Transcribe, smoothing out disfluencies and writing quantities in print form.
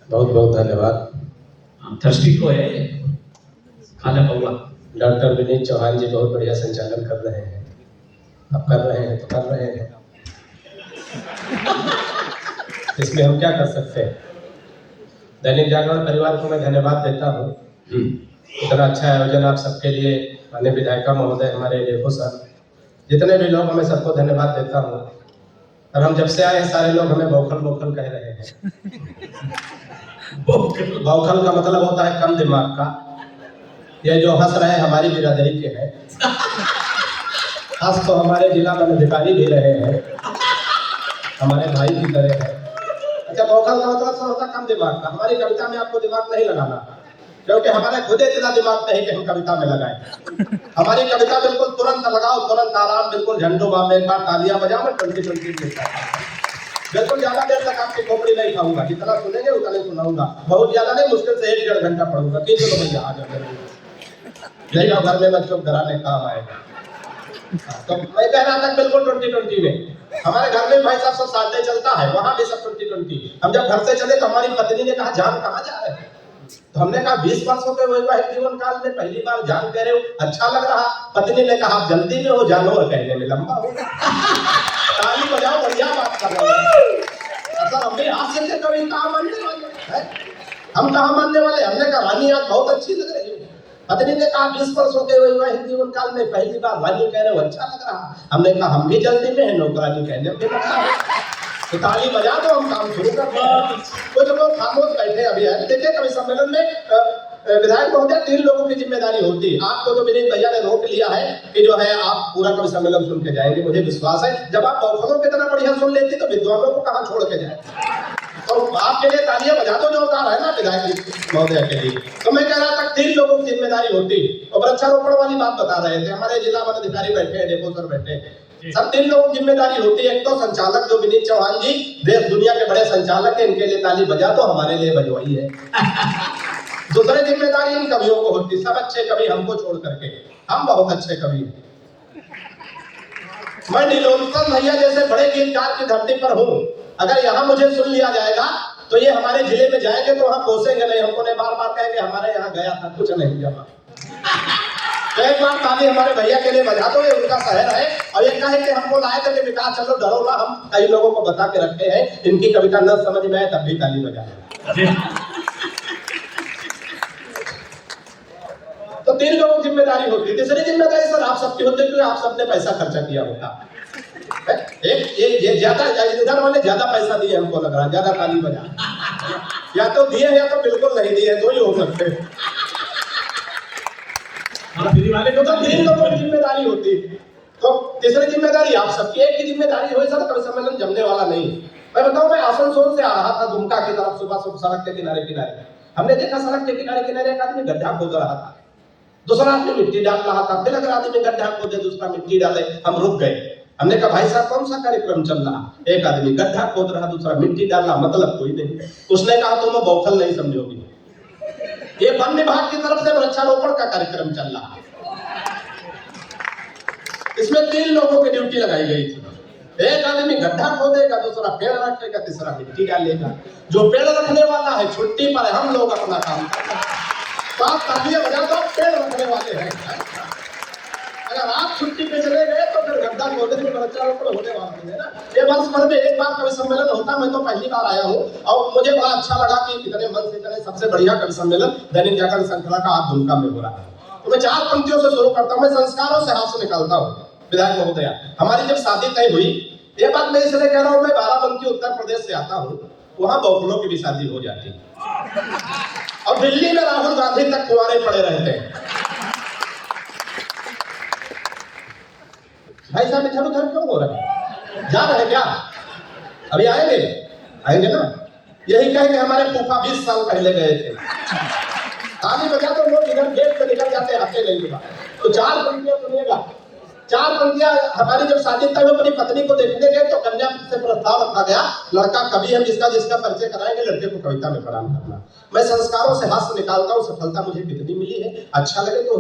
बहुत बहुत धन्यवाद। थर्स्टी को है खाना पौवा। डॉक्टर विनीत चौहान जी बहुत बढ़िया संचालन कर रहे हैं। अब कर रहे हैं तो कर रहे हैं, इसमें हम क्या कर सकते हैं। दैनिक जागरण परिवार को मैं धन्यवाद देता हूँ। इतना अच्छा आयोजन आप सबके लिए, माननीय विधायिका महोदय, हमारे लेखो सर, जितने भी लोग, मैं सबको धन्यवाद देता हूँ। और हम जब से आए सारे लोग हमें बौखल बौखल कह रहे हैं। बौखल का मतलब होता है कम दिमाग का। ये जो हंस रहे हैं हमारी बिरादरी के हैं। हंस तो हमारे जिला वनाधिकारी भी रहे हैं, हमारे भाई की तरह है। अच्छा, बौखल का मतलब होता कम दिमाग का। हमारी कविता में आपको दिमाग नहीं लगाना, क्योंकि हमारे खुद इतना दिमाग नहीं कि हम कविता में लगाएं। हमारी कविता बिल्कुल तुरंत लगाओ, तुरंत आराम, बिल्कुल झंडों में एक बार तालियां बजाओ, मैं 20-20 बिल्कुल ज्यादा देर तक आपकी खोपड़ी नहीं खाऊंगा। जितना सुनेंगे उतना नहीं सुनाऊंगा। बहुत ज्यादा नहीं, मुश्किल से 1-1.5 घंटा पढ़ूंगा। कि चलो भैया आ जाओ, यही घर में बच्चों को डराने काम आएगा। तो मैं कह रहा था बिल्कुल 20-20 में। हमारे घर में भाई साहब सब साथ चलता है, वहां भी सब 20-20। हम जब घर से चले तो हमारी पत्नी ने कहा, जान कहाँ जा रहे हैं? तो हमने कहा 20 वर्षों के वैवाहिक जीवन काल में पहली बार जान कह रहे हो, अच्छा लग रहा। पत्नी ने कहा, जल्दी में हो, जानो और कहने में लंबा हो। ताली बजाओ, बढ़िया बात कर रहे हैं। सर हम भी हास्य से कभी कहा मानने वाले हैं? हम कहा मानने वाले? हमने कहा रानी आज बहुत अच्छी लग रही है। पत्नी ने कहा 20 वर्षों के वैवाहिक जीवन काल में पहली बार रानी कह रहे हो, अच्छा लग रहा। हमने कहा हम भी जल्दी में है, नौकरानी कहने में लगता है। तो ताली बजा दो, हम काम शुरू करते हैं। कुछ लोग खामोश बैठे अभी है। देखिए कवि सम्मेलन में विधायक महोदय 3 लोगों की जिम्मेदारी होती है। आपको तो विनीत भैया ने रोक लिया है कि जो है आप पूरा कवि सम्मेलन सुन के जाएंगे। मुझे विश्वास है जब आप बौखलों की तरह बढ़िया सुन लेती तो विद्वानों को कहाँ छोड़ के जाए। तो आपके लिए तालियां बजा दो जोरदार, है ना विधायक महोदय के लिए। तो मैं कह रहा था 3 लोगों की जिम्मेदारी होती। और वृक्षारोपण वाली बात बता रहे थे, हमारे जिला वन अधिकारी बैठे हैं, डेपो सर बैठे हैं। सब 3 लोगों की जिम्मेदारी होती है। एक तो संचालक जो विनीत चौहान जी, देश दुनिया के बड़े संचालक है, इनके लिए ताली बजा दो, हमारे लिए बजवाई है। दूसरी जिम्मेदारी इन कवियों को होती, सब अच्छे कवि हमको छोड़ करके। हम बहुत अच्छे कवि हैं। मैं नीलोत्पल भैया जैसे बड़े गीतकार की धरती पर हूँ। अगर यहाँ मुझे सुन लिया जाएगा तो ये हमारे जिले में जाएंगे तो वहां कोसेंगे नहीं, हमको नहीं बार बार कहेंगे हमारे यहाँ गया था, कुछ नहीं जमा। तो एक बार ताली हमारे भैया के लिए बजा दो, ये उनका शहर है। और ये कहे कि हमको लाए थे कि विकास चलो डरो ना, हम कई लोगों को बता के रखे हैं, इनकी कविता न समझ में आए तब भी ताली बजा। तो 3 लोगों की जिम्मेदारी होती। तीसरी जिम्मेदारी सर आप सबकी होती, क्योंकि आप सबने पैसा खर्चा किया होता। एक ये ज्यादा इधर वाले ज्यादा पैसा दिए हमको लग रहा, ज्यादा ताली बजा। या तो दिए या तो बिल्कुल नहीं दिए, दो ही हो सकते। वाले को तो 3 लोगों की जिम्मेदारी होती। तो तीसरी जिम्मेदारी आप सबकी। एक की जिम्मेदारी हुई सर कवि सम्मेलन जमने वाला नहीं। मैं बताऊं, मैं आसनसोल से आ रहा था दुमका की तरफ, सुबह सड़क के किनारे किनारे हमने देखा सड़क के किनारे किनारे एक आदमी गड्ढा खोद रहा था, दूसरा आदमी मिट्टी डाल रहा था, फिर अगर आदमी गड्ढा खोदे दूसरा मिट्टी डाले। हम रुक गए। हमने कहा भाई साहब कौन सा कार्यक्रम चल रहा? एक आदमी गड्ढा खोद रहा, दूसरा मिट्टी डाल रहा, मतलब कोई नहीं। उसने कहा तुम बौखल नहीं समझोगी, ये वन विभाग की तरफ से वृक्षारोपण का कार्यक्रम चल रहा है। इसमें 3 लोगों की ड्यूटी लगाई गई थी। एक आदमी गड्ढा खोदेगा, दूसरा पेड़ रखेगा, तीसरा मिट्टी डालेगा। जो पेड़ रखने वाला है छुट्टी पर है, हम लोग अपना काम करते हैं। तो आप तालियां बजा दो, पेड़ रखने वाले हैं। अगर आप छुट्टी पे चले गए तो फिर गड्ढा खोदने में वृक्षारोपण होने वाला है ना। ये वर्ष भर में एक बार कवि सम्मेलन होता, मैं तो पहली बार आया हूँ और मुझे बड़ा अच्छा लगा कि इतने मन से इतने सबसे बढ़िया कवि सम्मेलन दैनिक जागरण श्रृंखला का आज दुमका में हो रहा है। तो मैं 4 पंक्तियों से शुरू करता हूँ। मैं संस्कारों से हाथ से निकालता हूँ। विधायक महोदया, हमारी जब शादी तय हुई, ये बात मैं इसलिए कह रहा हूँ, मैं बाराबंकी उत्तर प्रदेश से आता हूँ, वहां बौखलों की भी शादी हो जाती है। और दिल्ली में राहुल गांधी तक कुंवारे पड़े रहते हैं। भाई साहब इधर उधर क्यों हो रहे हैं? जा रहे क्या? अभी आएंगे ना। यही कह के हमारे फूफा 20 साल पहले गए थे। ताली बजा तो लोग इधर गेट से निकल जाते, आते नहीं होगा। तो 4 पंक्तियां सुनिएगा। 4 पंक्तियां। हमारी जब शादी तय अपनी पत्नी को देखने गए तो कन्या से प्रस्ताव रखा गया, लड़का कवि हम जिसका जिसका परिचय कराएंगे, लड़के को कविता में प्रदान करना। मैं संस्कारों से हाथ से निकालता हूँ, सफलता मुझे कितनी मिली है, अच्छा लगे तो